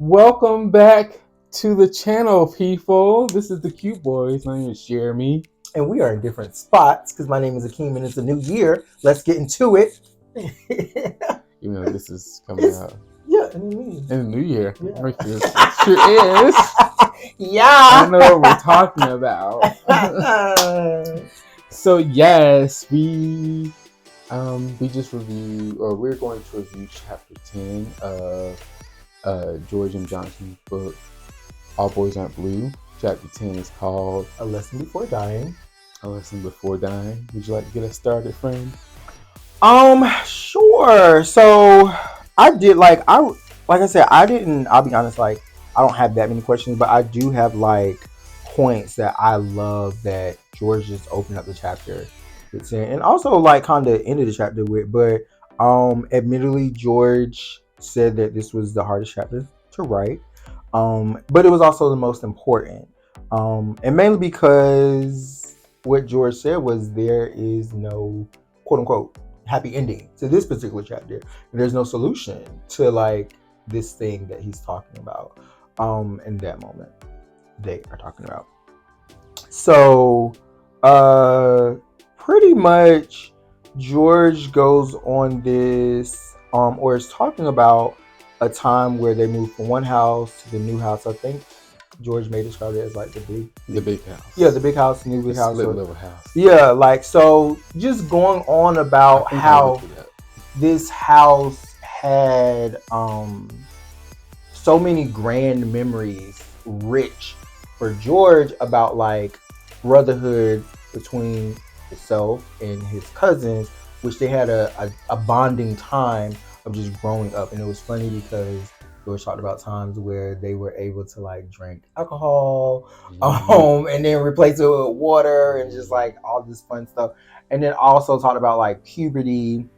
Welcome back to the channel, people. This is the Cube Boys. My name is Jeremy. And we are in different spots because my name is Akeem and it's a new year. Let's get into it. Even though this is coming out. Yeah, in the new year. Yeah. It sure is. Yeah. I know what we're talking about. So yes, we just reviewed, or we're going to review chapter 10 of George M. Johnson's book, All Boys Aren't Blue. Chapter 10 is called A Lesson Before Dying. A Lesson Before Dying. Would you like to get us started, friend? Sure. So I did like I said, I'll be honest, like I don't have that many questions, but I do have like points that I love that George just opened up the chapter with saying, and also like kind of ended the chapter with. But admittedly, George said that this was the hardest chapter to write. But it was also the most important. And mainly because what George said was there is no quote unquote happy ending to this particular chapter. And there's no solution to like this thing that he's talking about in that moment they are talking about. So pretty much George goes on this or is talking about a time where they moved from one house to the new house. I think George may describe it as like the big house. Yeah, the big house, new big house. Split level house. Yeah, like so just going on about how this house had so many grand memories, rich for George, about like brotherhood between himself and his cousins, which they had a bonding time of just growing up. And it was funny because George talked about times where they were able to like drink alcohol, and then replace it with water and just like all this fun stuff. And then also talked about like puberty.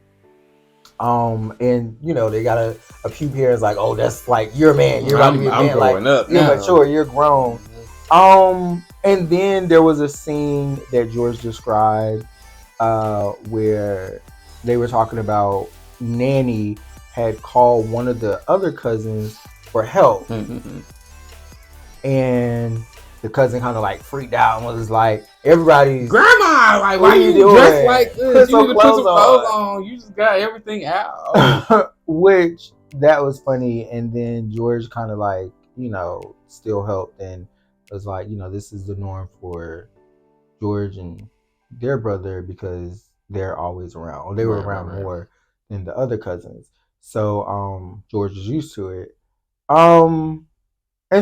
And you know, they got a pube hair is like, oh, that's like you're a man. You're about to be a man. Like up you're mature, you're grown. And then there was a scene that George described where they were talking about Nanny had called one of the other cousins for help. And the cousin kind of like freaked out and was like, everybody's grandma, like, why you dressed like this? You need to put some clothes on. You just got everything out. Which that was funny. And then George kind of like, you know, still helped and was like, you know, this is the norm for George and their brother because they're always around, or they were around more than the other cousins. So George was used to it. And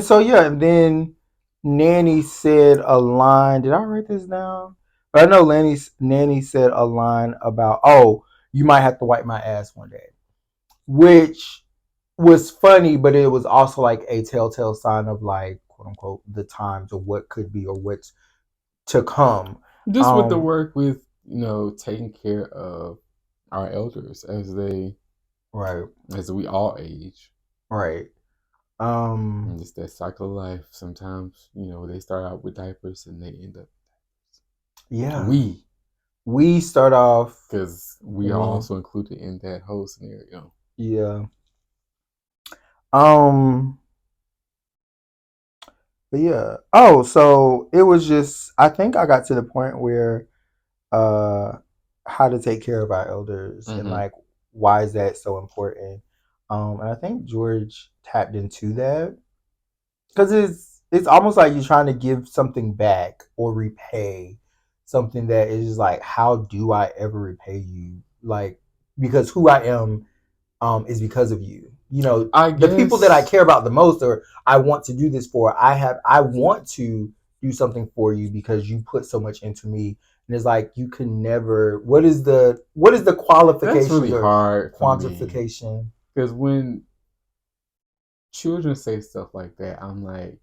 so yeah, and then Nanny said a line. Did I write this down? I know Nanny said a line about, oh, you might have to wipe my ass one day, which was funny, but it was also like a telltale sign of like, quote unquote, the times or what could be or what's to come. Just with the work with, you know, taking care of our elders as they, as we all age. Right. And it's that cycle of life. Sometimes, you know, they start out with diapers and they end up. Yeah. We start off because we are also included in that whole scenario. Yeah. But yeah. Oh, so it was just, I think I got to the point where how to take care of our elders and like why is that so important? And I think George tapped into that because it's almost like you're trying to give something back or repay something that is just like, how do I ever repay you? Like, because who I am is because of you. You know, the people that I care about the most, or I want to do this for, I want to do something for you because you put so much into me. And it's like you can never. What is the qualification? That's really hard. Quantification. Because when children say stuff like that, I'm like,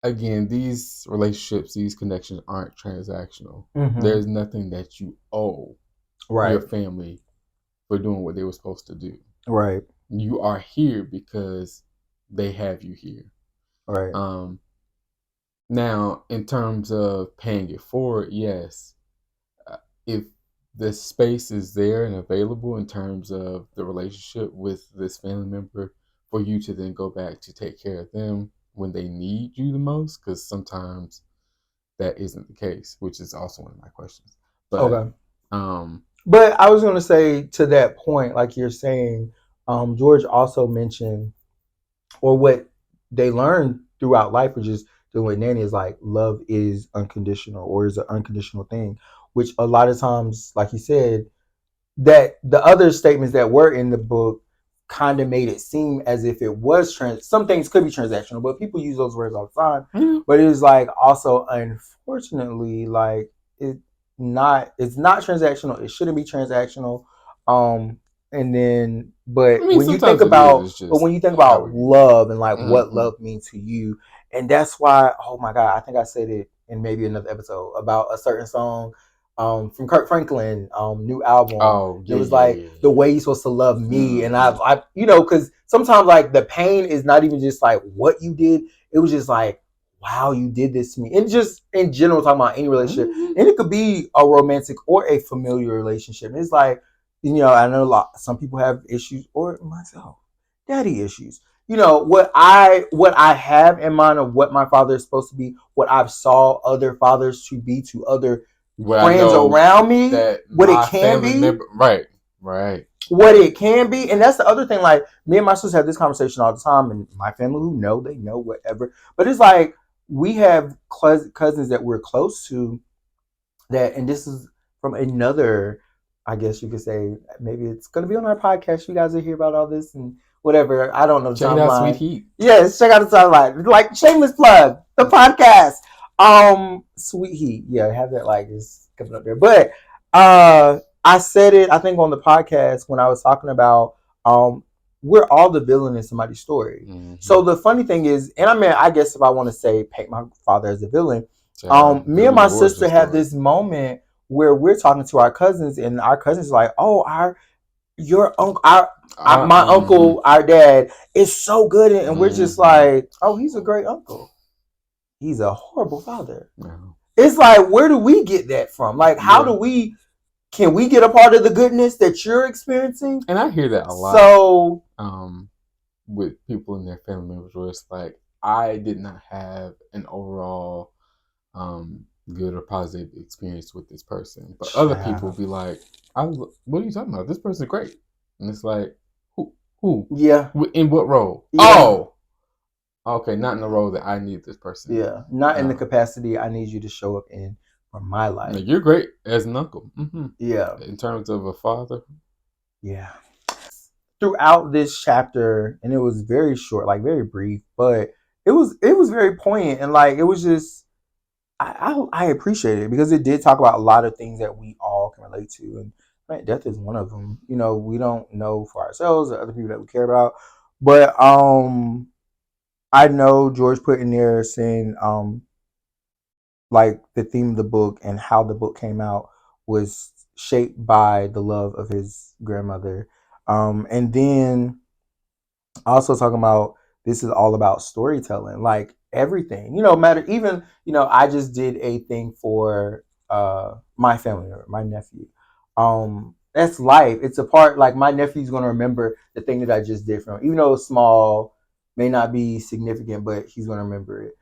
again, these relationships, these connections aren't transactional. There's nothing that you owe your family for doing what they were supposed to do. Right. You are here because they have you here. Right. Now, in terms of paying it forward, yes. If the space is there and available in terms of the relationship with this family member for you to then go back to take care of them when they need you the most, because sometimes that isn't the case, which is also one of my questions. But Okay. But I was going to say to that point, like you're saying, George also mentioned, or what they learned throughout life, which is doing with Nanny, is like love is unconditional, or is an unconditional thing, which a lot of times, like you said, that the other statements that were in the book kind of made it seem as if it was some things could be transactional, but people use those words all the time. Mm-hmm. But it was like also, unfortunately, like it's not transactional. It shouldn't be transactional. And then but I mean, when you think sometimes it about is. It's but just when you think how about we view love and like it. what Mm-hmm. love means to you, and that's why, oh my God, I think I said it in maybe another episode about a certain song from Kirk Franklin, new album. Oh, yeah, It was yeah, like yeah. the way you're supposed to love me, Mm-hmm. and I, because sometimes like the pain is not even just like what you did. It was just like, wow, you did this to me, and just in general talking about any relationship, Mm-hmm. and it could be a romantic or a familiar relationship. And it's like, I know some people have issues, or myself, daddy issues. What I have in mind of what my father is supposed to be, what I've saw other fathers to be to other Well, I friends know around me, that what it my can family be, member, right, what it can be. And that's the other thing. Like, me and my sister have this conversation all the time, and my family who know, they know whatever. But it's like we have cousins that we're close to, that, and this is from another, I guess you could say, maybe it's going to be on our podcast. You guys will hear about all this and whatever. I don't know the check it out, Sweet timeline. Heat. Yes, check out the timeline. Like, shameless plug, the podcast. Sweet Heat. Yeah, have that like just coming up there. But I said it, I think, on the podcast when I was talking about we're all the villain in somebody's story. Mm-hmm. So the funny thing is, and I mean, I guess if I want to say paint my father as a villain, me and my sister have this moment where we're talking to our cousins, and our cousins are like, "Oh, your uncle, my uncle, our dad is so good," and we're just like, "Oh, he's a great uncle. He's a horrible father." No. It's like, where do we get that from? Like, how do we? Can we get a part of the goodness that you're experiencing? And I hear that a lot. So, with people and their family members, where it's like, I did not have an overall good or positive experience with this person, but other people be like, what are you talking about? This person's great. And it's like, who? Yeah. In what role? Yeah. Oh, okay, not in the role that I need this person. Yeah, not in the capacity I need you to show up in for my life. You're great as an uncle. Mm-hmm. Yeah. In terms of a father. Yeah. Throughout this chapter, and it was very short, like very brief, but it was very poignant, and like it was just I appreciate it because it did talk about a lot of things that we all can relate to, and right, death is one of them. We don't know for ourselves or other people that we care about, but I know George put in there saying like the theme of the book and how the book came out was shaped by the love of his grandmother. And then also talking about this is all about storytelling, like everything, matter. Even, I just did a thing for my family member, my nephew. That's life. It's a part, like my nephew's gonna remember the thing that I just did for him, even though it's small, may not be significant, but he's gonna remember it.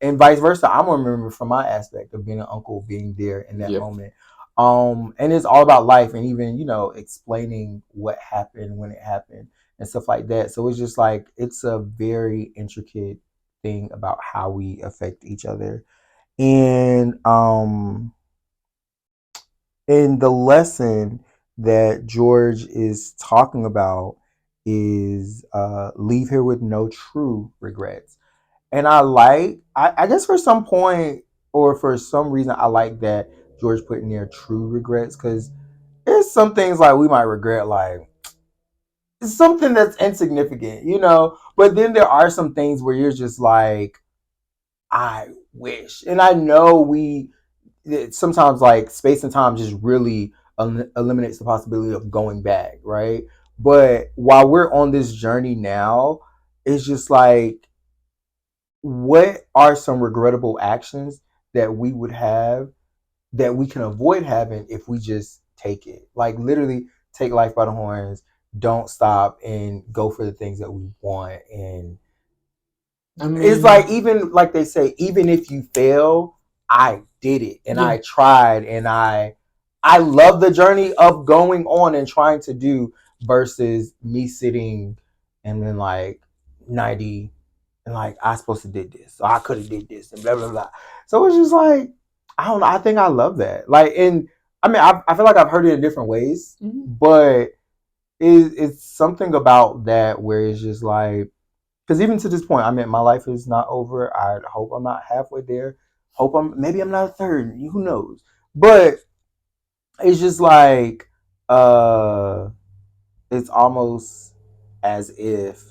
And vice versa, I'm gonna remember from my aspect of being an uncle, being there in that moment. And it's all about life, and even explaining what happened when it happened and stuff like that. So it's just like it's a very intricate thing about how we affect each other. And the lesson that George is talking about is leave here with no true regrets. And I guess for some point or for some reason, I like that George put in there true regrets, because there's some things like we might regret, like it's something that's insignificant, but then there are some things where you're just like, I wish. And I know sometimes like space and time just really eliminates the possibility of going back, right? But while we're on this journey now, it's just like, what are some regrettable actions that we would have that we can avoid having if we just take it. Like literally take life by the horns, don't stop and go for the things that we want. And it's like, even like they say, even if you fail, I did it and I tried, and I love the journey of going on and trying to do, versus me sitting and then like 90 and like I supposed to did this, so I could have did this and blah blah blah. So it's just like, I don't know. I think I love that. Like, and I mean, I feel like I've heard it in different ways, but it's something about that where it's just like, because even to this point, I mean, my life is not over. I hope I'm not halfway there. Maybe I'm not a third. Who knows? But it's just like, it's almost as if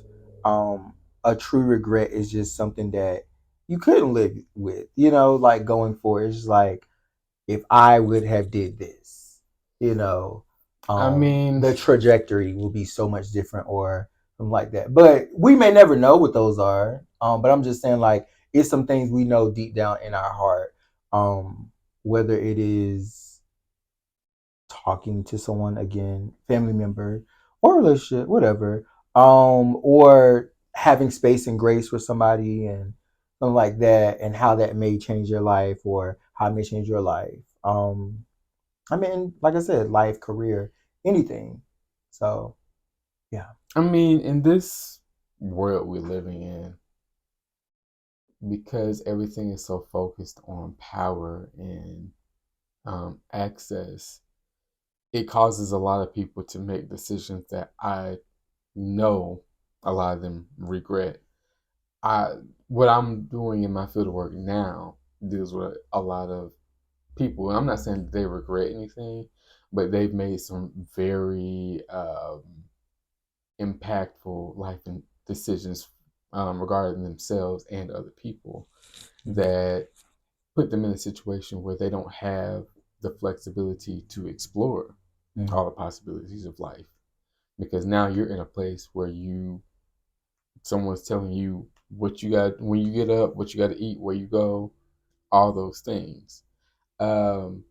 a true regret is just something that you couldn't live with. Like going forward, it's just like, if I would have did this, the trajectory will be so much different, or something like that. But we may never know what those are. But I'm just saying, like, it's some things we know deep down in our heart. Whether it is talking to someone again, family member, or relationship, whatever, or having space and grace for somebody and something like that, and how that may change your life, or how it may change your life. I mean, like I said, life, career, anything. So, yeah. I mean, in this world we're living in, because everything is so focused on power and access, it causes a lot of people to make decisions that I know a lot of them regret. What I'm doing in my field of work now deals with a lot of people, and I'm not saying that they regret anything, but they've made some very impactful life decisions regarding themselves and other people that put them in a situation where they don't have the flexibility to explore all the possibilities of life, because now you're in a place where someone's telling you what you got when you get up, what you got to eat, where you go, all those things. And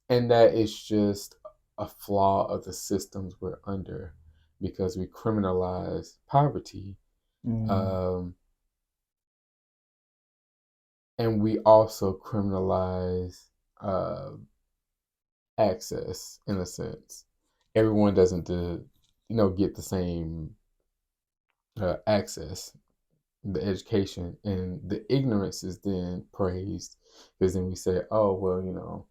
that is just a flaw of the systems we're under, because we criminalize poverty. And we also criminalize access, in a sense. Everyone doesn't get the same access, the education, and the ignorance is then praised, because then we say, oh, well,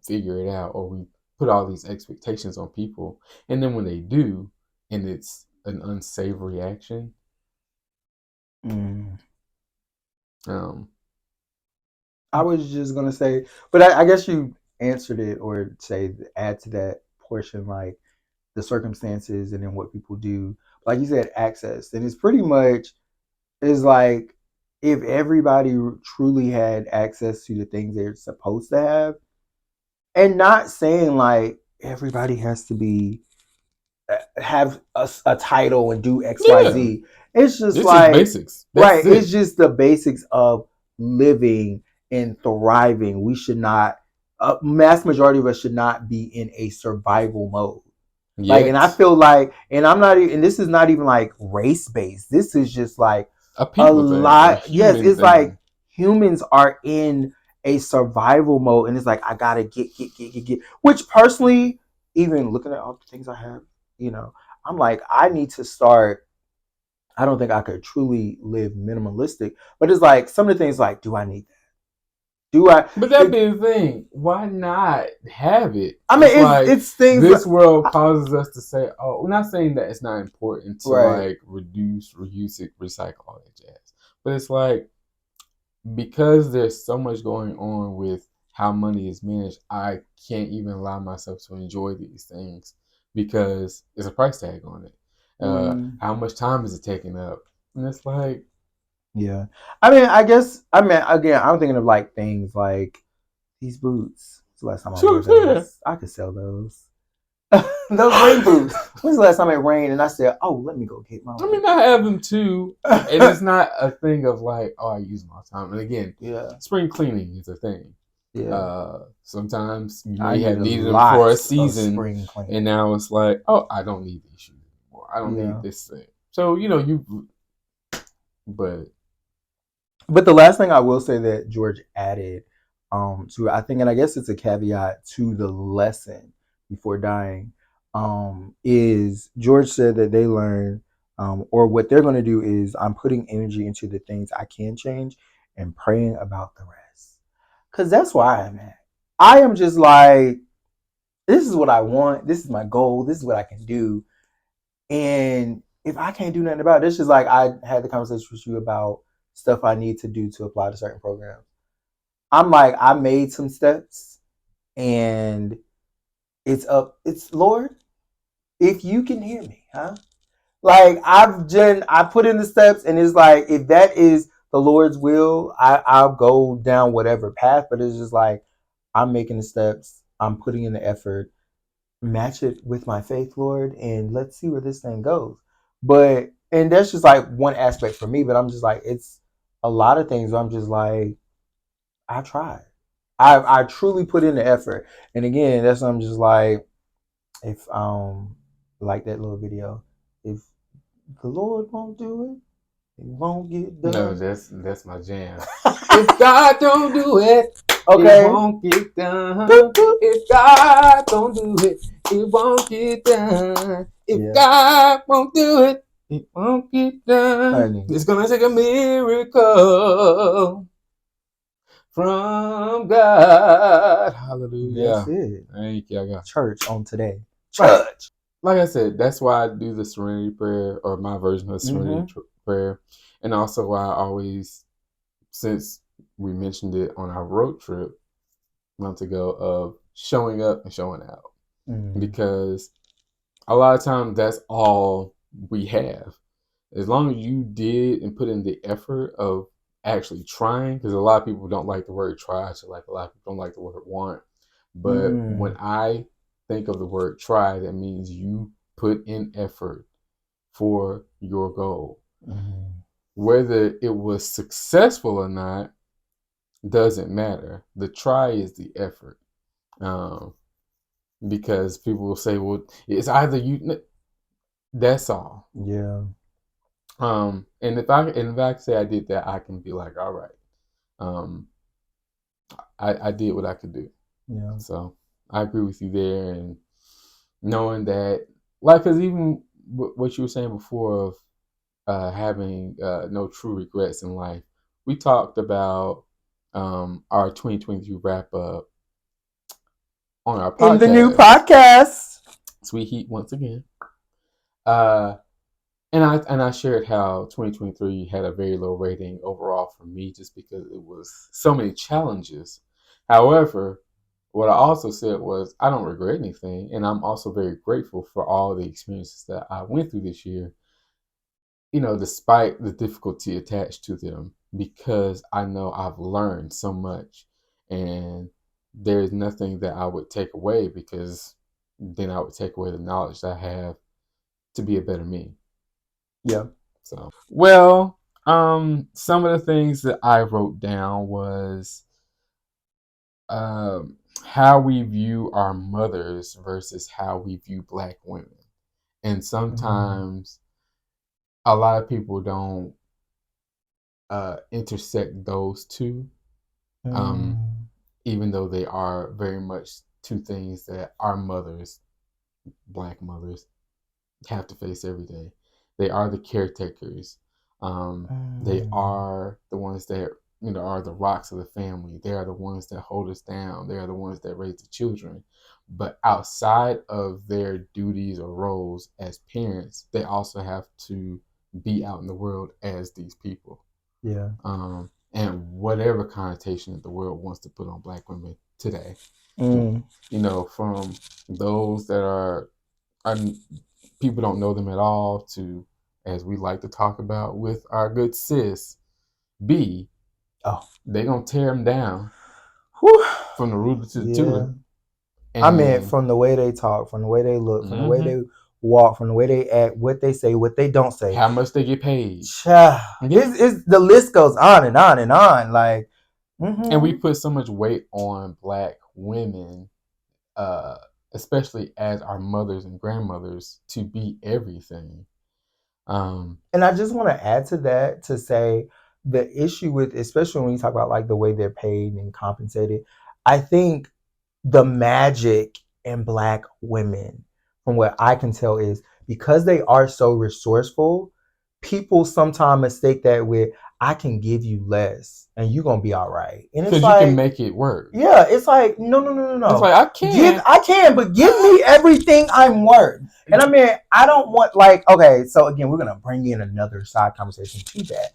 figure it out, or we put all these expectations on people, and then when they do and it's an unsavory action, I was just gonna say, but I guess you answered it, or add to that portion, like the circumstances and then what people do. Like you said, access, and it's pretty much is like, if everybody truly had access to the things they're supposed to have, and not saying like everybody has to have a title and do XYZ. It's just like basics. Right. It's just the basics of living and thriving. We should not, mass majority of us should not be in a survival mode. Like, and I feel like, and I'm not, and this is not even like race based. This is just like a lot. Yes, it's like humans are in a survival mode, and it's like, I gotta get. Which personally, even looking at all the things I have, I'm like, I need to start. I don't think I could truly live minimalistic, but it's like some of the things, like, do I need that? But that being the thing, why not have it? I mean, it's things. This world causes us to say, oh, we're not saying that it's not important to like reduce, reuse it, recycle, all that jazz. But it's like, because there's so much going on with how money is managed, I can't even allow myself to enjoy these things because there's a price tag on it. How much time is it taking up? And it's like, yeah. I mean, again, I'm thinking of like things like these boots. When's the last time I wore those? I could sell those. Those rain boots. When's the last time it rained and I said, oh, let me go get my. I mean, I have them too. And it's not a thing of like, oh, I use them all the time. And again, spring cleaning is a thing. Sometimes you I may have need needed them for a lots of season, spring cleaning. and now it's like, oh, I don't need these shoes anymore. I don't need this thing. So but the last thing I will say that George added to, I think, and I guess it's a caveat to the lesson before dying, is George said that they learn, or what they're going to do is, I'm putting energy into the things I can change and praying about the rest. Because that's why I'm at. I am just like, this is what I want. This is my goal. This is what I can do. And if I can't do nothing about it, it's just like I had the conversation with you about stuff I need to do to apply to certain programs. I'm like, I made some steps, and it's Lord, if you can hear me, huh? Like I put in the steps, and it's like, if that is the Lord's will, I'll go down whatever path. But it's just like, I'm making the steps, I'm putting in the effort, match it with my faith, Lord, and let's see where this thing goes. And that's just like one aspect for me, but I'm just like, it's a lot of things where I'm just like, I tried. I truly put in the effort. And again, that's, I'm just like, if like that little video, if the Lord won't do it, it won't get done. No, that's my jam. If God don't do it, okay, it won't get done. If God don't do it, it won't get done. If God won't do it, it won't get done. Honey. It's gonna take a miracle from God. Hallelujah. That's it. Thank you, God. Church on today. Church. Right. Like I said, that's why I do the Serenity Prayer, or my version of the Serenity Prayer. And also why I always, since we mentioned it on our road trip months ago, of showing up and showing out. Because a lot of times that's all we have. As long as you did and put in the effort of actually trying, because a lot of people don't like the word try, so like a lot of people don't like the word want. But when I think of the word try, that means you put in effort for your goal. Whether it was successful or not doesn't matter. The try is the effort. Because people will say, well, it's either you, that's all. Yeah. And if I say I did that, I can be like, all right. I did what I could do. Yeah. So I agree with you there, and knowing that, like, because even what you were saying before of having no true regrets in life, we talked about our 2023 wrap up on our podcast. In the new podcast, Sweet Heat once again. And I shared how 2023 had a very low rating overall for me, just because it was so many challenges. However, what I also said was, I don't regret anything, and I'm also very grateful for all the experiences that I went through this year, despite the difficulty attached to them, because I know I've learned so much, and there's nothing that I would take away, because then I would take away the knowledge that I have to be a better me. Yeah. So, well, some of the things that I wrote down was how we view our mothers versus how we view Black women. And sometimes a lot of people don't intersect those two, even though they are very much two things that our mothers, Black mothers, have to face every day. They are the caretakers. They are the ones that are the rocks of the family. They are the ones that hold us down. They are the ones that raise the children. But outside of their duties or roles as parents, they also have to be out in the world as these people. Yeah. And whatever connotation that the world wants to put on Black women today, from those that are people don't know them at all, to, as we like to talk about with our good sis B, they gonna tear them down. Whew. From the rooter to the tutor. I meant from the way they talk, from the way they look, from the way they walk, from the way they act, what they say, what they don't say, how much they get paid. It's the list goes on and on and on. Like, And we put so much weight on Black women, especially as our mothers and grandmothers, to be everything. And I just want to add to that to say the issue with, especially when you talk about like the way they're paid and compensated, I think the magic in Black women, from what I can tell, is because they are so resourceful, people sometimes mistake that with, I can give you less and you're gonna be all right. And it's because like, you can make it work. Yeah, it's like no. It's like I can, but give me everything I'm worth. And I mean, I don't want like, okay, so again, we're gonna bring in another side conversation to that.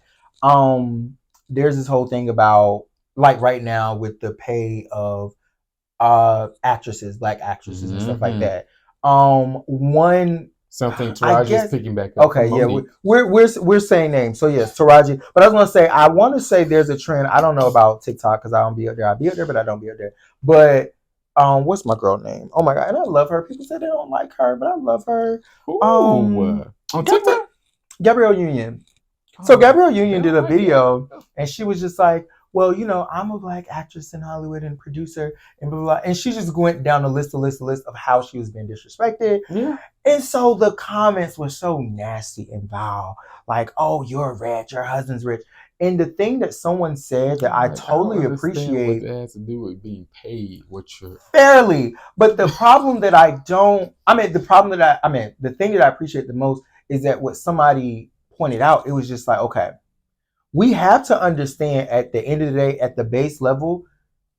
There's this whole thing about like right now with the pay of actresses, Black actresses and stuff like that. One something Taraji is picking back up. Okay, yeah, we're saying names. So yes, Taraji. But I was gonna say, I want to say there's a trend. I don't know about TikTok because I don't be up there. I be up there, but I don't be up there. But what's my girl name? Oh my god, and I love her. People say they don't like her, but I love her. On TikTok, Gabrielle Union. So Gabrielle Union did a video, and she was just like, well, you know, I'm a Black actress in Hollywood and producer and blah, blah, blah. And she just went down a list of how she was being disrespected. Yeah. And so the comments were so nasty and vile. Like, oh, you're rich, your husband's rich. And the thing that someone said that I totally appreciate. What it has to do with being paid, fairly. But the problem that the thing that I appreciate the most is that what somebody pointed out, it was just like, okay, we have to understand at the end of the day, at the base level,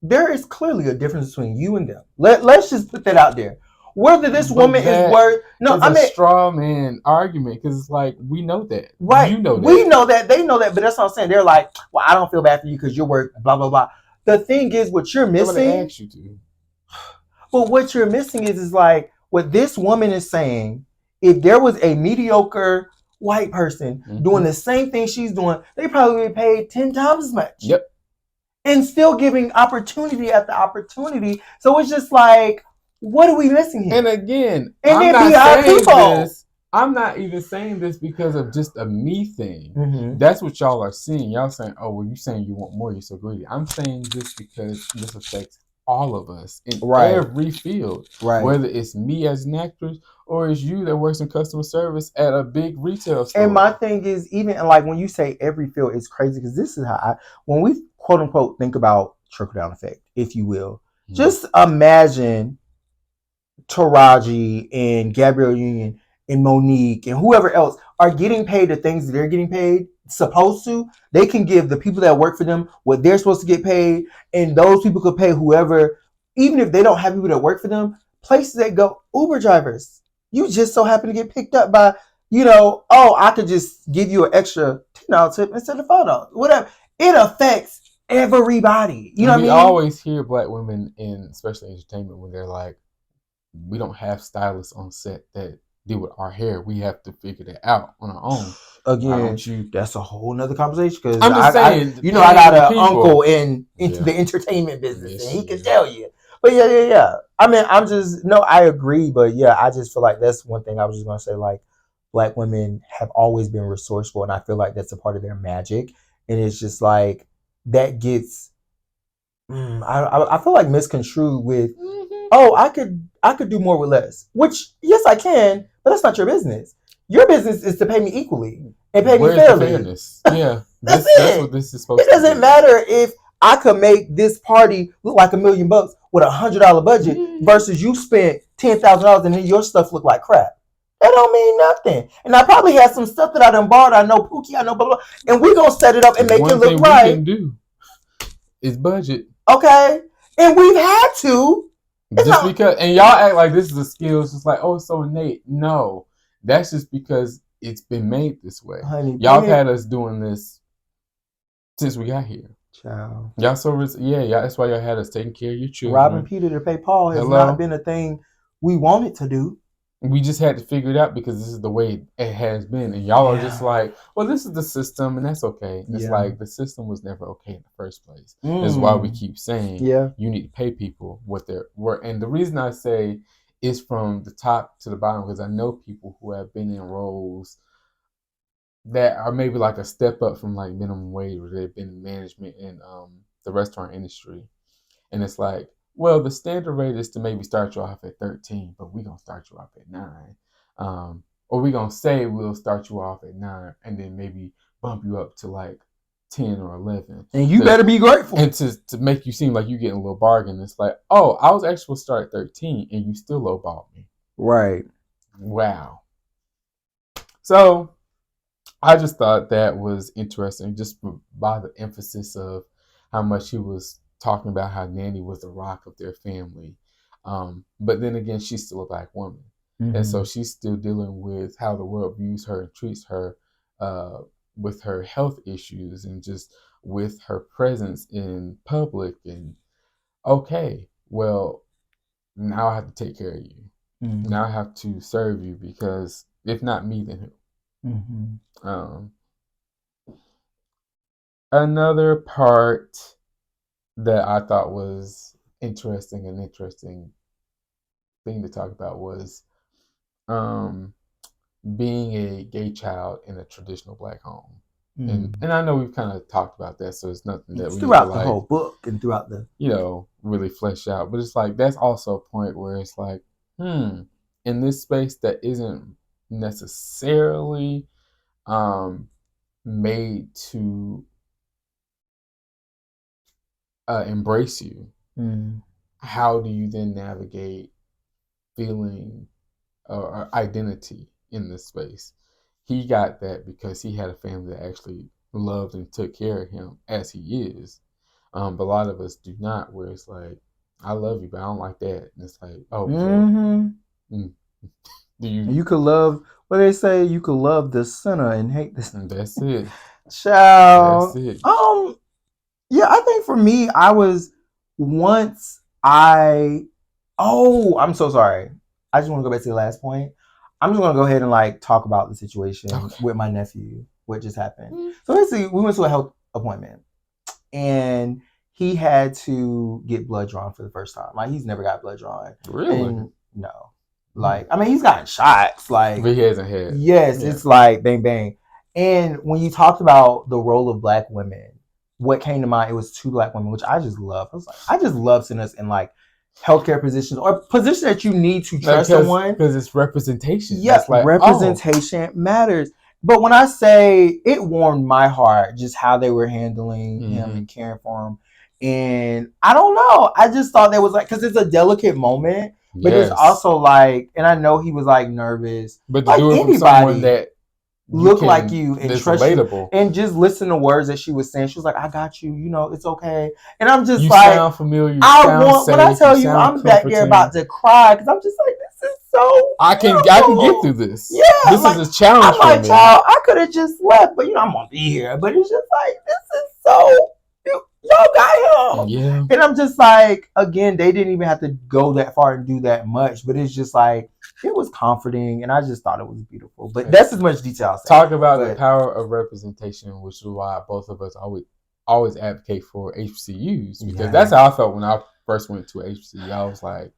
there is clearly a difference between you and them. Let's just put that out there. Whether this woman is worth a straw man argument, because it's like we know that, right? You know that. We know that, they know that, but that's what I'm saying. They're like, well, I don't feel bad for you because you're worth blah blah blah. The thing is, what you're missing. Ask you to. But what you're missing is like what this woman is saying. If there was a mediocre white person doing the same thing she's doing, they probably be paid 10 times as much. Yep. And still giving opportunity after opportunity. So it's just like, what are we missing here? And again, I'm not even saying this because of just a me thing. That's what y'all are seeing. Y'all saying, oh, well, you saying you want more, you're so greedy. I'm saying this because this affects all of us in every field. Right. Whether it's me as an actress or it's you that works in customer service at a big retail store. And my thing is, even like when you say every field, it's crazy because this is how when we quote unquote think about trickle down effect, if you will, just imagine Taraji and Gabrielle Union and Monique and whoever else are getting paid the things that they're getting paid, supposed to. They can give the people that work for them what they're supposed to get paid, and those people could pay whoever, even if they don't have people that work for them, places that go, Uber drivers. You just so happen to get picked up by, I could just give you an extra $10 tip instead of $5. Whatever. It affects everybody. You know what I mean? We always hear Black women in especially entertainment when they're like, we don't have stylists on set that deal with our hair. We have to figure that out on our own. Again, that's a whole nother conversation. Because I'm just saying, I got an uncle in the entertainment business, and he can tell you. But yeah. I mean, I agree. But yeah, I just feel like that's one thing I was just gonna say. Like, Black women have always been resourceful, and I feel like that's a part of their magic. And it's just like that gets, I feel like misconstrued with. Oh, I could do more with less. Which, yes, I can, but that's not your business. Your business is to pay me equally and pay me fairly. Fairness? Yeah, that's what this is supposed to be. It doesn't matter if I could make this party look like $1 million with $100 budget versus you spent $10,000 and then your stuff look like crap. That don't mean nothing. And I probably have some stuff that I done bought. I know Pookie, I know blah, blah, blah. And we're going to set it up and make it look right. One thing we can do is budget. Okay? And we've had to. Because y'all act like this is a skill. It's just like, oh, it's so innate. No, that's just because it's been made this way. Honey, y'all have had us doing this since we got here. Child. Y'all that's why y'all had us taking care of your children. Robbing Peter to pay Paul has not been a thing we wanted to do. We just had to figure it out because this is the way it has been. And y'all are just like, well, this is the system and that's okay. It's like the system was never okay in the first place. That's why we keep saying you need to pay people what they're worth. And the reason I say is from the top to the bottom because I know people who have been in roles that are maybe like a step up from like minimum wage, or they've been in management in the the restaurant industry, and it's like, well, the standard rate is to maybe start you off at 13, but we're gonna start you off at 9, or we're gonna say we'll start you off at 9, and then maybe bump you up to like 10 or 11, and you better be grateful. And to make you seem like you're getting a little bargain, it's like, oh, I was actually supposed to start at 13, and you still lowballed me. Right. Wow. So I just thought that was interesting, just by the emphasis of how much he was talking about how Nanny was the rock of their family. But then again, she's still a Black woman. Mm-hmm. And so she's still dealing with how the world views her and treats her, with her health issues and just with her presence in public. And okay, well, now I have to take care of you. Mm-hmm. Now I have to serve you, because if not me, then who? Mm-hmm. Another part that I thought was interesting thing to talk about was being a gay child in a traditional Black home. And I know we've kind of talked about that, so it's nothing that we throughout the whole book and throughout the really flesh out. But it's like that's also a point where it's like, in this space that isn't necessarily made to embrace you, how do you then navigate feeling or identity in this space? He got that because he had a family that actually loved and took care of him as he is. But a lot of us do not, where it's like, I love you, but I don't like that. And it's like, oh, do you could love, what they say, you could love the sinner and hate the sinner. That's it. Child. That's it. Yeah, I think for me, I'm so sorry. I just want to go back to the last point. I'm just going to go ahead and like talk about the situation with my nephew, what just happened. So basically, we went to a health appointment and he had to get blood drawn for the first time. Like, he's never got blood drawn. Really? And, no. Like, I mean, he's gotten shots. Like, but he hasn't had. Yes, yeah. It's like bang, bang. And when you talked about the role of Black women, what came to mind, it was 2 Black women, which I just love. I just love seeing us in like healthcare positions or positions that you need to trust someone. Because it's representation. Yes, like, representation matters. But when I say it warmed my heart, just how they were handling him and caring for him. And I don't know. I just thought that was like, because it's a delicate moment, but it's also like, and I know he was like nervous. But to do it from someone that look like you and trust you, and just listen to words that she was saying. She was like, I got you, it's okay. And I'm just you like, sound familiar. When I tell you, I'm back there about to cry, because I'm just like, this is so I can get through this. Yeah. This is a challenge I'm for like, me. child, I could have just left, but I'm gonna be here. But it's just like, this is so, y'all got him. Yeah. And I'm just like, again, they didn't even have to go that far and do that much, but it's just like, it was comforting, and I just thought it was beautiful. But that's as much detail. Talk about the power of representation, which is why both of us always advocate for HBCUs, because that's how I felt when I first went to HBCU. I was like,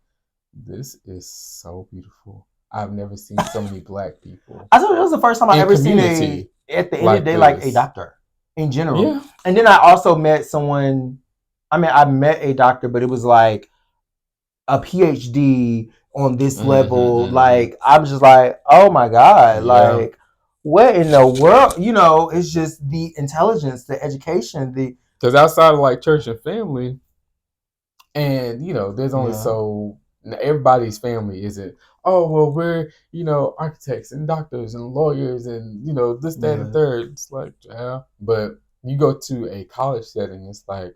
this is so beautiful. I've never seen so many Black people. I thought it was the first time I ever seen at the end of the day, like a doctor in general. Yeah. And then I also met someone, I met a doctor, but it was like a PhD on this level. Like, I'm just like, oh my God, like, what in the world? It's just the intelligence, the education, because outside of like church and family, and there's only so everybody's family isn't, oh well, we're architects and doctors and lawyers and this, that, and the third. It's like, but you go to a college setting, it's like,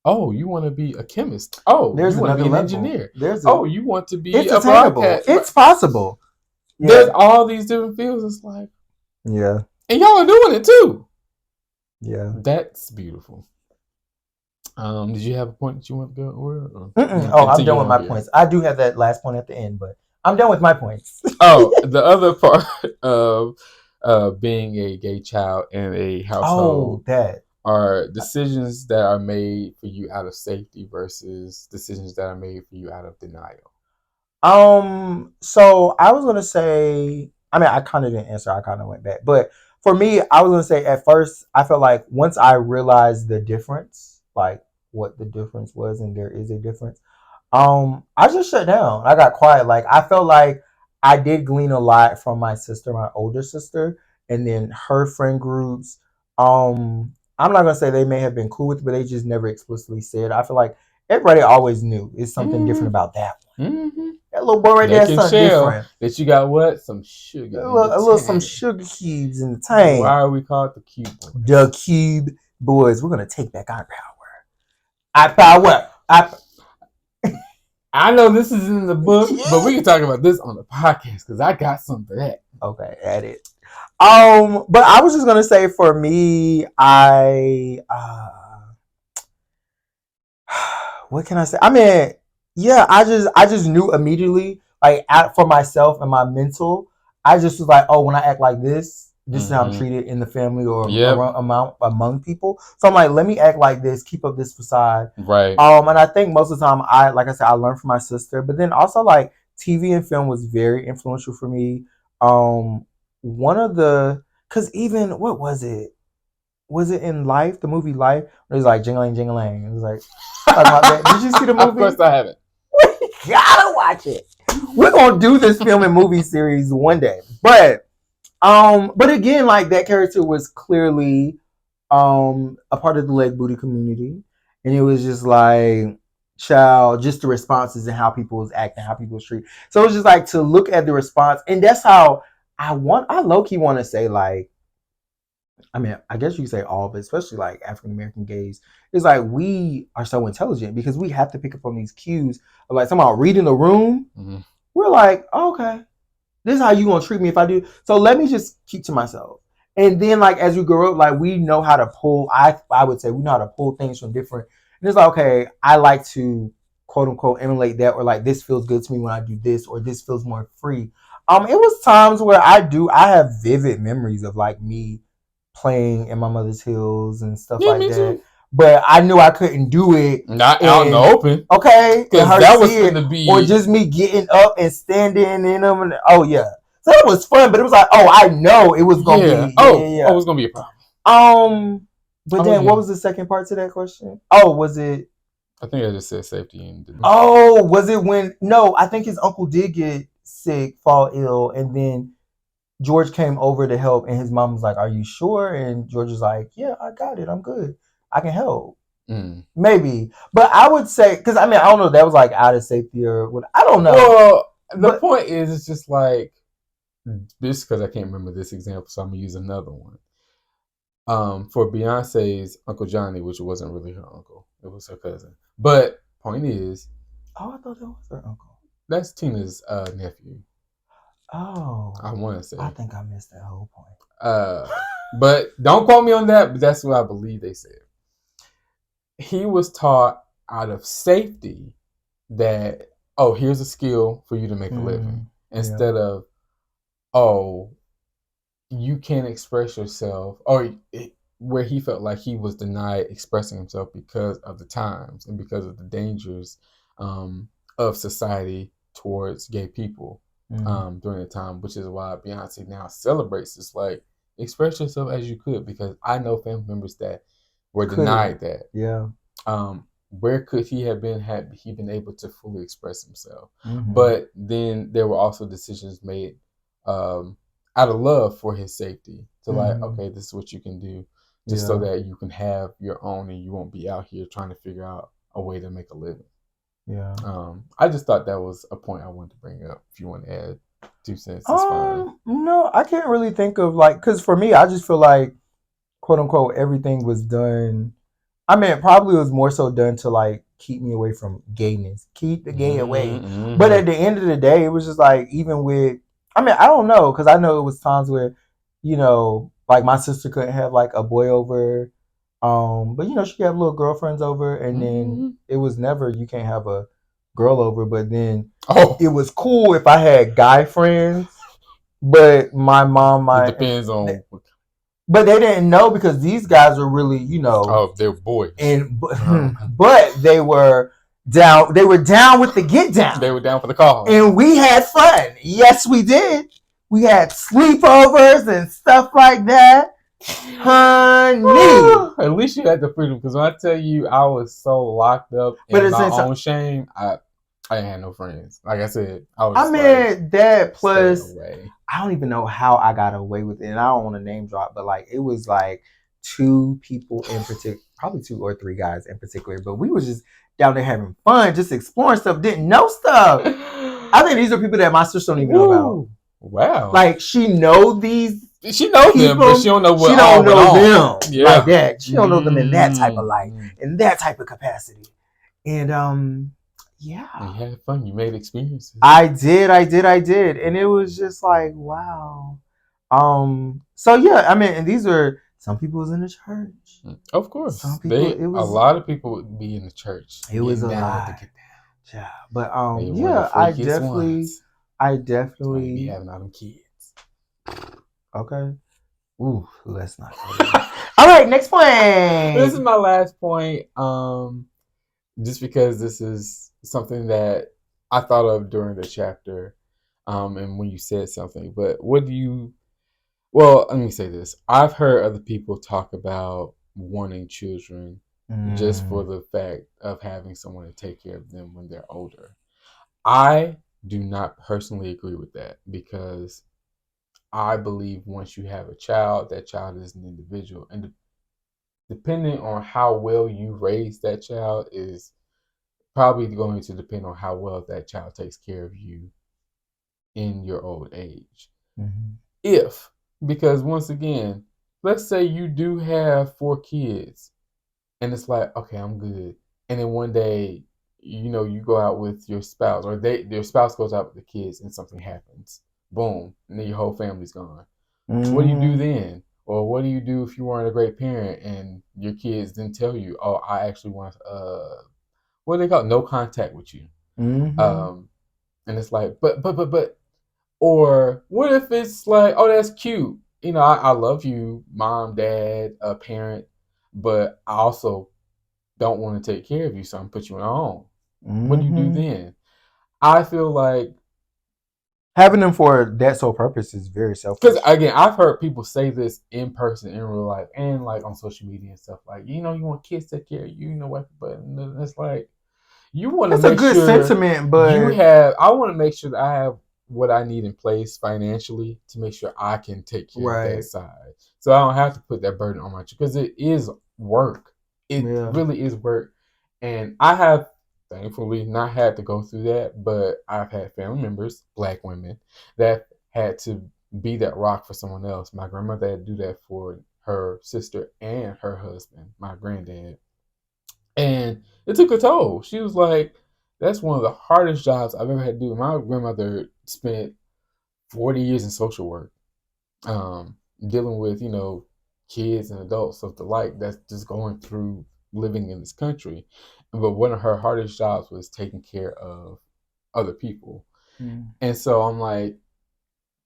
oh, you want to be a chemist? Oh, there's you want to be an level. engineer? Oh, you want to be a broadcast? It's possible. There's all these different fields. It's like, and y'all are doing it too. Yeah, that's beautiful. Did you have a point that you want to go over? Oh, I'm done with my points. I do have that last point at the end, but I'm done with my points. The other part of being a gay child in a household. Are decisions that are made for you out of safety versus decisions that are made for you out of denial? So I was gonna say, I kind of didn't answer. I kind of went back, but for me, I was gonna say at first, I felt like once I realized the difference, like what the difference was, and there is a difference. I just shut down. I got quiet. Like I felt like I did glean a lot from my sister, my older sister, and then her friend groups. I'm not gonna say they may have been cool with it, but they just never explicitly said. I feel like everybody always knew it's something different about that one. Mm-hmm. That little boy right there is something different. That you got what? Some sugar. Some sugar cubes in the tank. Why are we called the Cube Bois? The Cube Boys. We're gonna take back our power. I know this is in the book, but we can talk about this on the podcast because I got some for that. Okay, add it. But I was just gonna say for me, what can I say? I mean, yeah, I just knew immediately, like for myself and my mental, I just was like, oh, when I act like this is how I'm treated in the family or among people. So I'm like, let me act like this, keep up this facade. Right. And I think most of the time, like I said, I learned from my sister, but then also like TV and film was very influential for me. Cause even, what was it? Was it in Life, the movie Life? It was like jingling, jingling. It was like, about that. Did you see the movie? Of course I haven't. We gotta watch it. We're gonna do this film and movie series one day. But again, like that character was clearly a part of the leg booty community. And it was just like, just the responses and how people was acting, how people was treated. So it was just like to look at the response, and that's how I low-key want to say, like, I mean, I guess you could say all, but especially like African American gays, it's like we are so intelligent because we have to pick up on these cues of like somehow reading the room. Mm-hmm. We're like, oh, okay, this is how you gonna treat me if I do. So let me just keep to myself. And then like as we grow up, like we know how to pull. I would say we know how to pull things from different. And it's like, okay, I like to quote unquote emulate that, or like this feels good to me when I do this, or this feels more free. It was times where I have vivid memories of like me playing in my mother's heels and stuff like that. Too. But I knew I couldn't do it. Not out in the open. Okay. Because that was going to be. Or just me getting up and standing in them. And, oh, yeah. So it was fun, but it was like, oh, I know it was going to be. Oh, it was going to be a problem. But then what was the second part to that question? Oh, was it? I think I just said safety. Oh, was it when? No, I think his uncle did get sick, fall ill, and then George came over to help, and his mom was like, "Are you sure?" And George was like, "Yeah, I got it. I'm good. I can help." Maybe, but I would say, because I mean, I don't know. That was like out of safety or what? I don't know. Well, the point is, it's just like this, because I can't remember this example, so I'm gonna use another one. For Beyonce's Uncle Johnny, which wasn't really her uncle, it was her cousin. But point is, I thought that was her uncle. That's Tina's nephew. Oh, I want to say. I think I missed that whole point. But don't quote me on that. But that's what I believe they said. He was taught out of safety that, oh, here's a skill for you to make a living, instead of, oh, you can't express yourself, or where he felt like he was denied expressing himself because of the times and because of the dangers of society towards gay people during the time, which is why Beyonce now celebrates this, like, express yourself as you could, because I know family members that were denied that. Yeah. Where could he have been had he been able to fully express himself? But then there were also decisions made out of love for his safety to like, okay, this is what you can do, just so that you can have your own and you won't be out here trying to figure out a way to make a living. Yeah. I just thought that was a point I wanted to bring up. If you want to add 2 cents, it's fine. No, I can't really think of, like, because for me, I just feel like, quote unquote, everything was done. I mean, it probably was more so done to like keep me away from gayness, keep the gay away. But at the end of the day, it was just like, even with, I mean, I don't know, because I know it was times where, you know, like my sister couldn't have like a boy over, but you know, she could have little girlfriends over, and then it was never, you can't have a girl over. But then it was cool if I had guy friends, but my mom might. It depends on. But they didn't know, because these guys were really, you know. Oh, they're boys. But they were down. They were down with the get down. They were down for the call. And we had fun. Yes, we did. We had sleepovers and stuff like that. honey. At least you had the freedom, because when I tell you I was so locked up But in it's my inside. own shame, I ain't had no friends. Like I said, I was I just mean, like, that stay plus, away. I don't even know how I got away with it. And I don't want to name drop, but like, it was like 2 people in particular, probably 2 or 3 guys in particular, but we was just down there having fun, just exploring stuff, didn't know stuff. I think these are people that my sister don't even know about. Woo. Wow. Like, she know these She knows them, but she don't know what she all don't know went them on. Yeah. like that. She don't know them in that type of light, in that type of capacity. And yeah. You had fun. You made experiences. I did. And it was just like, wow. So yeah, I mean, and these are, some people was in the church. Of course. Some people, it was a lot of people would be in the church. It was a lot. To get down. Yeah. But They were yeah, the I freakiest ones. definitely be having all them kids. Okay. Ooh, let's not. All right, next point. This is my last point. Just because this is something that I thought of during the chapter, and when you said something. But what do you? Well, let me say this. I've heard other people talk about wanting children just for the fact of having someone to take care of them when they're older. I do not personally agree with that, because I believe once you have a child, that child is an individual, and depending on how well you raise that child is probably going to depend on how well that child takes care of you in your old age. Mm-hmm. Because once again, let's say you do have 4 kids, and it's like, okay, I'm good. And then one day, you go out with your spouse, or their spouse goes out with the kids, and something happens. Boom, and then your whole family's gone. Mm-hmm. What do you do then? Or what do you do if you weren't a great parent and your kids didn't tell you, oh, I actually want what do they call it? No contact with you. Mm-hmm. And it's like, but, or what if it's like, oh, that's cute. I love you, mom, dad, a parent, but I also don't want to take care of you, so I'm put you on your own. Mm-hmm. What do you do then? I feel like having them for that sole purpose is very selfish. Because again, I've heard people say this in person, in real life, and like on social media and stuff. Like, you want kids to take care of you, what? But it's like, you want to make sure. That's a good sentiment, but I want to make sure that I have what I need in place financially to make sure I can take care of that side. So I don't have to put that burden on my child, because it is work. It really is work, and I have thankfully not had to go through that, but I've had family members, Black women, that had to be that rock for someone else. My grandmother had to do that for her sister and her husband, my granddad. And it took a toll. She was like, that's one of the hardest jobs I've ever had to do. My grandmother spent 40 years in social work, dealing with, kids and adults of the like that's just going through living in this country. But one of her hardest jobs was taking care of other people. And so I'm like,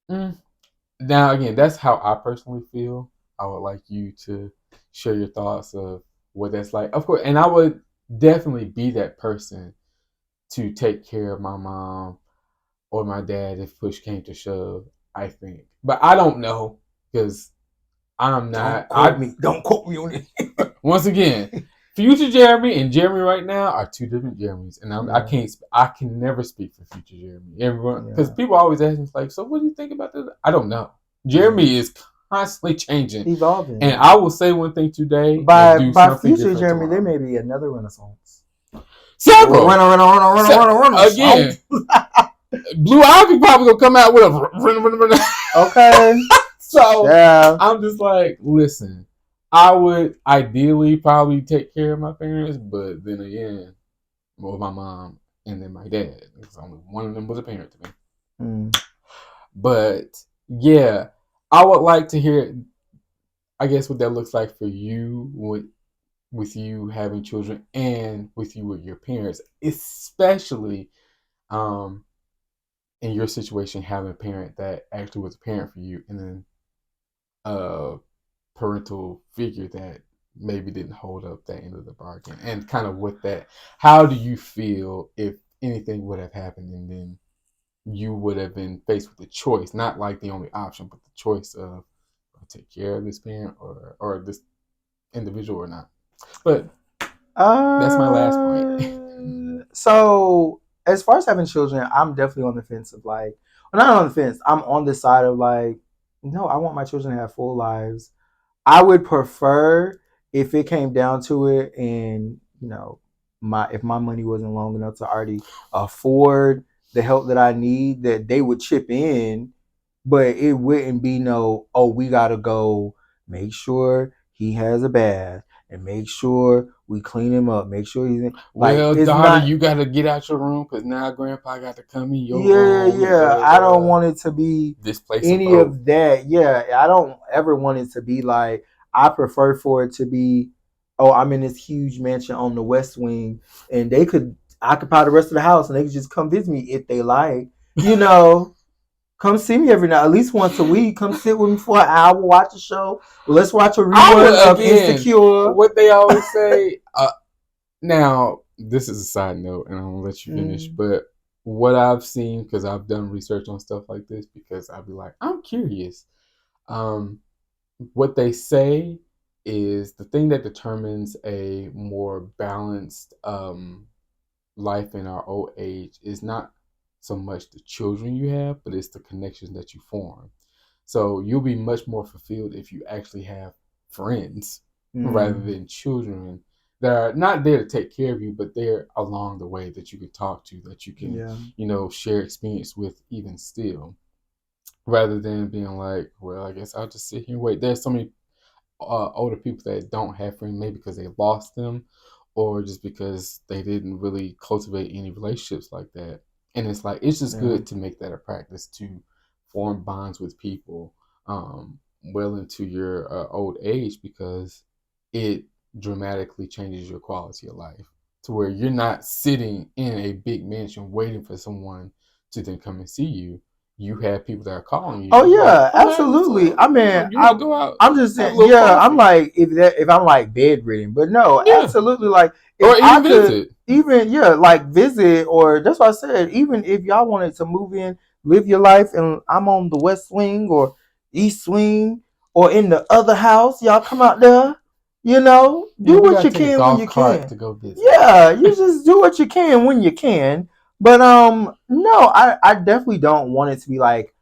now again, that's how I personally feel. I would like you to share your thoughts of what that's like. Of course, and I would definitely be that person to take care of my mom or my dad if push came to shove, I think. But I don't know, because I'm not. Don't quote me on it. Once again, future Jeremy and Jeremy right now are 2 different Jeremys, and I can never speak for future Jeremy. Everyone, because people always ask me like, so what do you think about this? I don't know. Jeremy is constantly changing, evolving, and I will say one thing today. By future Jeremy, tomorrow. There may be another Renaissance. Several. Run. Again. Blue Ivy probably gonna come out with a okay. So I'm just like, listen, I would ideally probably take care of my parents, but then again, well, my mom and then my dad, because only one of them was a parent to me. But yeah, I would like to hear, I guess, what that looks like for you with you having children and with you with your parents, especially in your situation, having a parent that actually was a parent for you, and then a parental figure that maybe didn't hold up that end of the bargain, and kind of with that, how do you feel if anything would have happened and then you would have been faced with the choice, not like the only option, but the choice of could take care of this parent or this individual or not. But that's my last point. So as far as having children, I'm definitely on the fence of like, well, not on the fence. I'm on the side of like, no, I want my children to have full lives. I would prefer if it came down to it, and if my money wasn't long enough to already afford the help that I need, that they would chip in, but it wouldn't be no, oh, we gotta go make sure he has a bath and make sure we clean him up, make sure he's in, well, daughter, you gotta get out your room because now grandpa got to come in your room. Yeah. I don't want it to be any of that. Yeah, I don't ever want it to be like, I prefer for it to be, oh, I'm in this huge mansion on the West Wing, and they could occupy the rest of the house, and they could just come visit me if they like. Come see me every night, at least once a week. Come sit with me for an hour, watch a show. Let's watch a rerun of Insecure. What they always say. Now, this is a side note, and I'm gonna let you finish. But what I've seen, because I've done research on stuff like this, because I'll be like, I'm curious. What they say is the thing that determines a more balanced life in our old age is not so much the children you have, but it's the connections that you form. So you'll be much more fulfilled if you actually have friends rather than children that are not there to take care of you, but they're along the way that you can talk to, that you can, share experience with even still, rather than being like, well, I guess I'll just sit here and wait. There's so many older people that don't have friends, maybe because they lost them or just because they didn't really cultivate any relationships like that. And it's like, it's just good to make that a practice to form bonds with people well into your old age, because it dramatically changes your quality of life to where you're not sitting in a big mansion waiting for someone to then come and see you. You have people that are calling you. Oh yeah, absolutely. I mean, go out. I'm just saying. Yeah, I'm like, if I'm like bedridden, but no, absolutely. Like, or even visit, like visit, or that's what I said. Even if y'all wanted to move in, live your life, and I'm on the West Wing or East Wing or in the other house, y'all come out there. Do what you can when you can. To go visit. Yeah, you just do what you can when you can. But no, I definitely don't want it to be like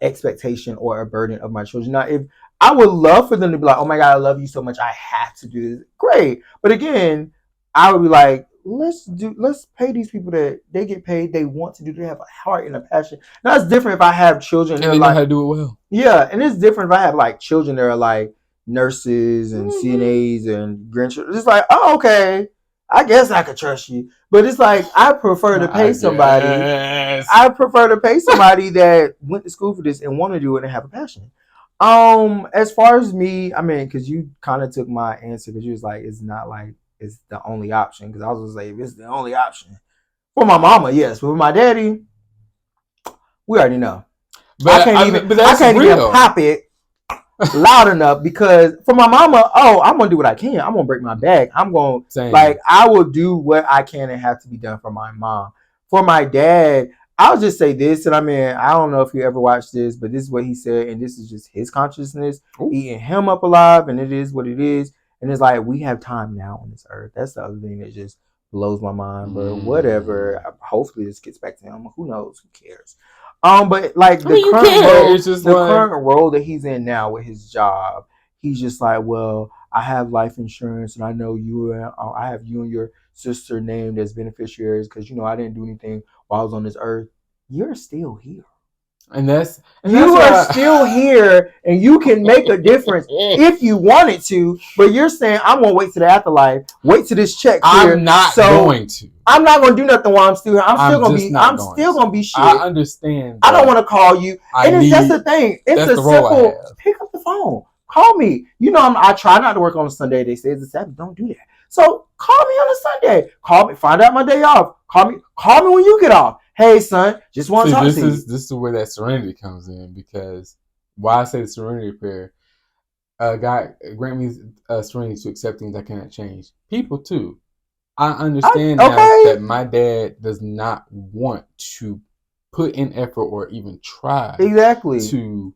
expectation or a burden of my children. Now, if I would love for them to be like, oh my God, I love you so much, I have to do this. Great. But again, I would be like, let's pay these people that they get paid, they want to do, they have a heart and a passion. Now it's different if I have children and they know how to do it well. Yeah, and it's different if I have like children that are like nurses and CNAs and grandchildren. It's like, oh, okay, I guess I could trust you. But it's like, I prefer to pay somebody. I prefer to pay somebody that went to school for this and want to do it and have a passion. As far as me, I mean, because you kind of took my answer, because you was like, it's not like it's the only option. Because I was just like, if it's the only option for my mama, yes. But with my daddy, we already know. But I can't even pop it loud enough, because for my mama, I'm gonna do what I can. I'm gonna break my back. I'm gonna I will do what I can and have to be done for my mom. For my dad, I'll just say this, and I mean, I don't know if you ever watched this, but this is what he said, and this is just his consciousness eating him up alive, and it is what it is. And it's like, we have time now on this earth. That's the other thing that just blows my mind. But whatever. Hopefully this gets back to him. Who knows? Who cares? But like current role that he's in now with his job, he's just like, well, I have life insurance, and I know I have you and your sister named as beneficiaries because I didn't do anything while I was on this earth. You're still here. And that's still here, and you can make a difference if you wanted to. But you're saying, I'm gonna wait to the afterlife, wait till this check clear. I'm not going to. I'm not gonna do nothing while I'm still here. I'm still gonna be shit. I understand. I don't want to call you. That's the thing. It's a simple. Pick up the phone. Call me. I try not to work on a Sunday. They say it's a Sabbath. Don't do that. So call me on a Sunday. Call me. Find out my day off. Call me when you get off. Hey, son, just want to talk to you. This is where that serenity comes in, because why I say the serenity prayer, God, grant me serenity to accept things I cannot change. People, too. I understand now that my dad does not want to put in effort or even try exactly to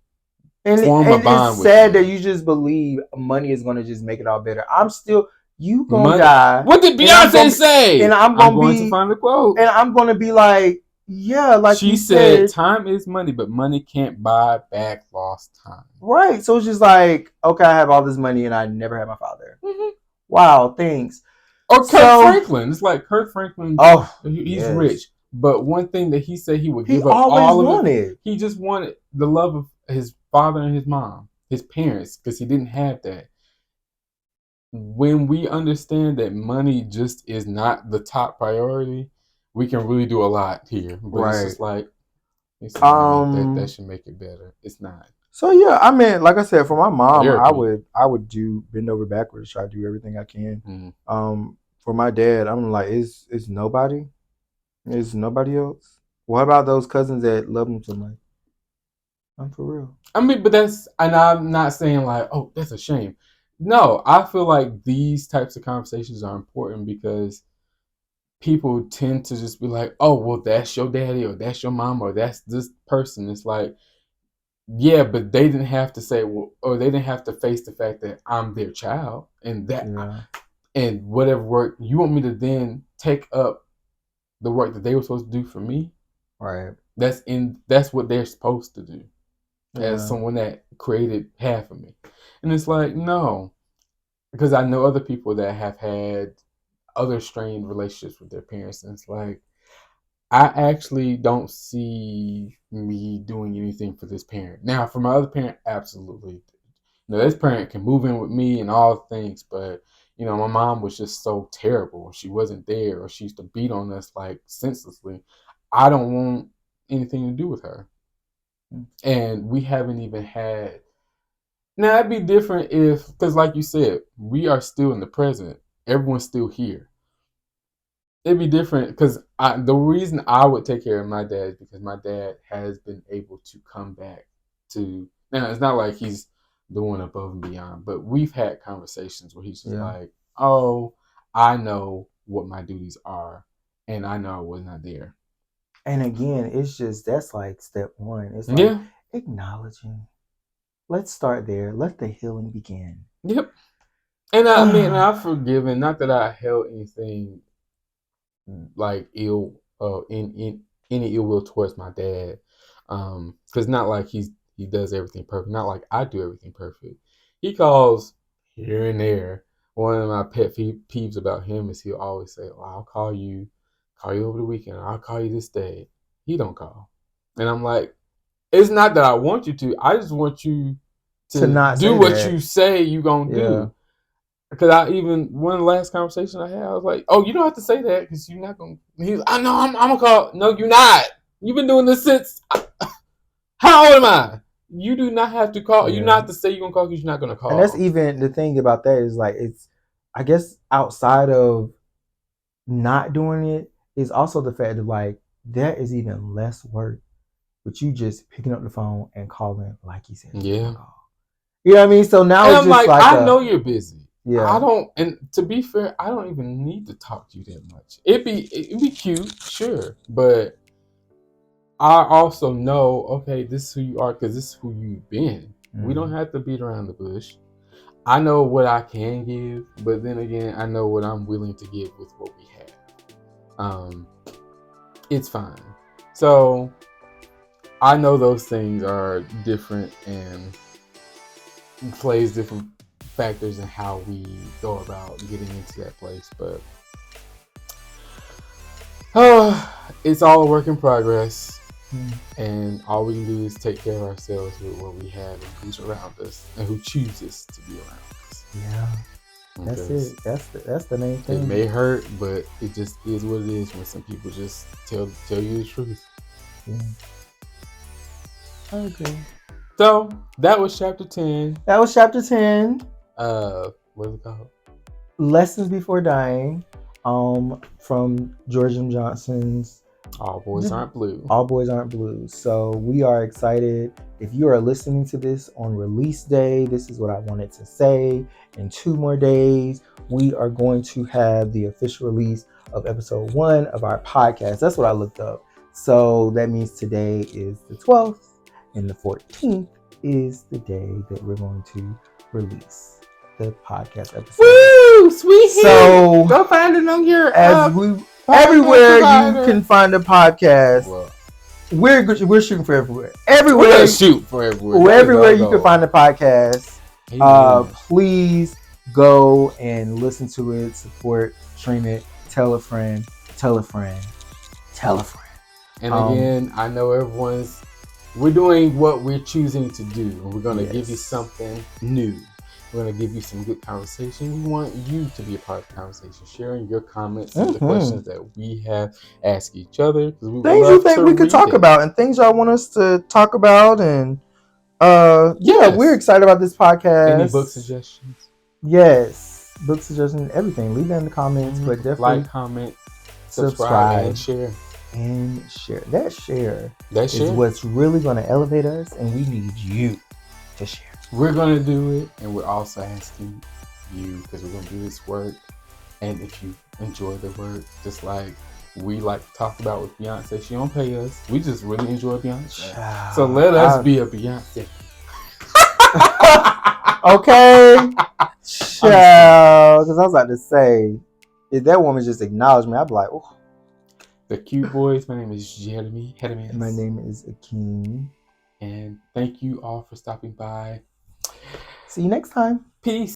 form a bond it's with sad you. that you just believe money is gonna just make it all better. I'm still you gonna Money, die. what did Beyonce say? And I'm going to find the quote. And I'm gonna be like, yeah, like she said, time is money, but money can't buy back lost time. Right. So it's just like, okay, I have all this money and I never had my father. Mm-hmm. Wow, thanks. Or Kirk Franklin. It's like Kirk Franklin. Oh, he's rich. But one thing that he said he would give up all of it. He just wanted the love of his father and his mom, his parents, because he didn't have that. When we understand that money just is not the top priority, we can really do a lot here. But it's just like, that should make it better. It's not. So yeah, I mean, like I said, for my mom, therapy. I would do bend over backwards, try to do everything I can. Mm-hmm. For my dad, I'm like, is nobody? Is nobody else? What about those cousins that love him so much? I'm for real. I mean, but and I'm not saying like, oh, that's a shame. No, I feel like these types of conversations are important because people tend to just be like, oh, well, that's your daddy or that's your mom or that's this person. It's like, yeah, but they didn't have to say, well, or they didn't have to face the fact that I'm their child and that, and whatever work you want me to then take up the work that they were supposed to do for me. Right. That's what they're supposed to do as someone that created half of me. And it's like, no, because I know other people that have had other strained relationships with their parents. And it's like, I actually don't see me doing anything for this parent. Now, for my other parent, absolutely. This parent can move in with me and all things, but my mom was just so terrible. She wasn't there, or she used to beat on us like senselessly. I don't want anything to do with her. And we haven't even had. Now, it'd be different because like you said, we are still in the present. Everyone's still here. It'd be different because the reason I would take care of my dad is because my dad has been able to come back to. Now, it's not like he's doing above and beyond, but we've had conversations where he's just like, oh, I know what my duties are, and I know I was not there. And again, it's just, that's like step one. It's like acknowledging. Let's start there. Let the healing begin. Yep. And I mean, I've forgiven, not that I held anything like ill, in any ill will towards my dad. Because not like he does everything perfect. Not like I do everything perfect. He calls here and there. One of my pet peeves about him is he'll always say, "Oh, I'll call you over the weekend. I'll call you this day." He don't call, and I'm like, it's not that I want you to. I just want you to not do what you say you gonna do. Because one of the last conversations I had, I was like, "Oh, you don't have to say that because you're not gonna." I know I'm gonna call. No, you're not. You've been doing this since. How old am I? You do not have to call. You not have to say you're gonna call because you're not gonna call. And that's even the thing about that is like, it's, I guess outside of not doing it is also the fact that like that is even less work, but you just picking up the phone and calling like he said. Yeah. You know what I mean? So now and it's I'm just like I know you're busy. Yeah. I don't, and to be fair, I don't even need to talk to you that much. It'd be cute, sure, but I also know, okay, this is who you are because this is who you've been. Mm-hmm. We don't have to beat around the bush. I know what I can give, but then again, I know what I'm willing to give with what we have. It's fine. So I know those things are different and plays different factors in how we go about getting into that place, but it's all a work in progress. And all we can do is take care of ourselves with what we have and who's around us and who chooses to be around us. Yeah, that's it. That's the main thing. It may hurt, but it just is what it is when some people just tell you the truth. Yeah, I agree. So that was chapter 10. That was chapter 10. What is it called? Lessons Before Dying. From George M. Johnson's All Boys Aren't Blue. All Boys Aren't Blue. So we are excited. If you are listening to this on release day, this is what I wanted to say. In 2 more days, we are going to have the official release of episode 1 of our podcast. That's what I looked up. So that means today is the 12th and the 14th is the day that we're going to release the podcast episode. Woo! Sweet. So go find it on your everywhere you can find a podcast. Well, we're shooting for everywhere. Everywhere. We're shoot for everywhere. Everywhere you can find a podcast. Please go and listen to it, support, stream it, tell a friend, tell a friend, tell a friend. And again, I know we're doing what we're choosing to do, and we're going to give you something new. We're going to give you some good conversation. We want you to be a part of the conversation, sharing your comments and the questions that we have asked each other. Things you think we could talk about and things y'all want us to talk about. And we're excited about this podcast. Any book suggestions? Yes. Book suggestions, everything. Leave it in the comments, but definitely like, comment, subscribe, and share. That share is what's really going to elevate us, and we need you to share. We're going to do it, and we're also asking you, because we're going to do this work, and if you enjoy the work, just like we like to talk about with Beyonce, she don't pay us. We just really enjoy Beyonce. So let us be a Beyonce. Okay. Child. Because I was about to say, if that woman just acknowledged me, I'd be like, oh. The Cube Boys. My name is Jeremy. My name is Akeem. And thank you all for stopping by. See you next time. Peace.